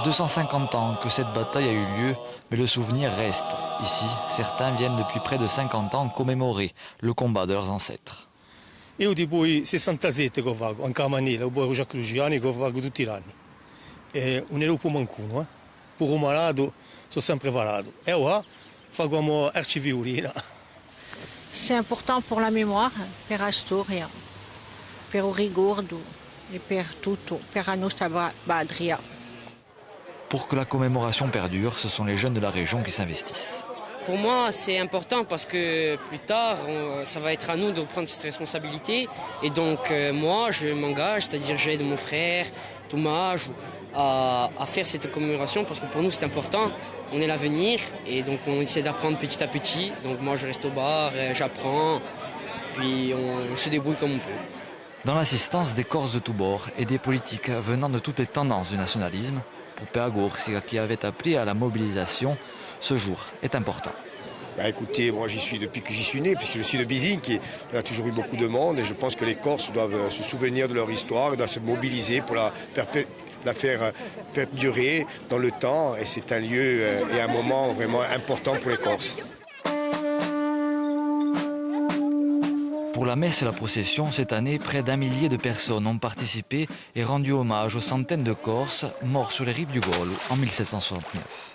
250 ans que cette bataille a eu lieu, mais le souvenir reste. Ici, certains viennent depuis près de 50 ans commémorer le combat de leurs ancêtres. Io di poi 67 che vago, anche a Manila, poi ho già cruciani che vago tutti gli anni. E non ero più mancuno, per un malato sono sempre valato. E ora facciamo archiviolina. C'est important pour la mémoire, per la storia, per il ricordo et per tutto, per la nostra patria. Pour que la commémoration perdure, ce sont les jeunes de la région qui s'investissent. Pour moi, c'est important parce que plus tard, ça va être à nous de prendre cette responsabilité. Et donc, moi, je m'engage, c'est-à-dire j'aide mon frère, Thomas, à faire cette commémoration parce que pour nous, c'est important. On est l'avenir et donc on essaie d'apprendre petit à petit. Donc moi, je reste au bar, j'apprends, puis on se débrouille comme on peut. Dans l'assistance des Corses de tous bords et des politiques venant de toutes les tendances du nationalisme, pour Pea Gorsica, qui avait appelé à la mobilisation, ce jour est important. Écoutez, moi j'y suis depuis que j'y suis né, puisque je suis de Bizinc et il y a toujours eu beaucoup de monde et je pense que les Corses doivent se souvenir de leur histoire et doivent se mobiliser pour la faire perdurer dans le temps et c'est un lieu et un moment vraiment important pour les Corses. Pour la messe et la procession, cette année, près d'1 millier de personnes ont participé et rendu hommage aux centaines de Corses morts sur les rives du Golo en 1769.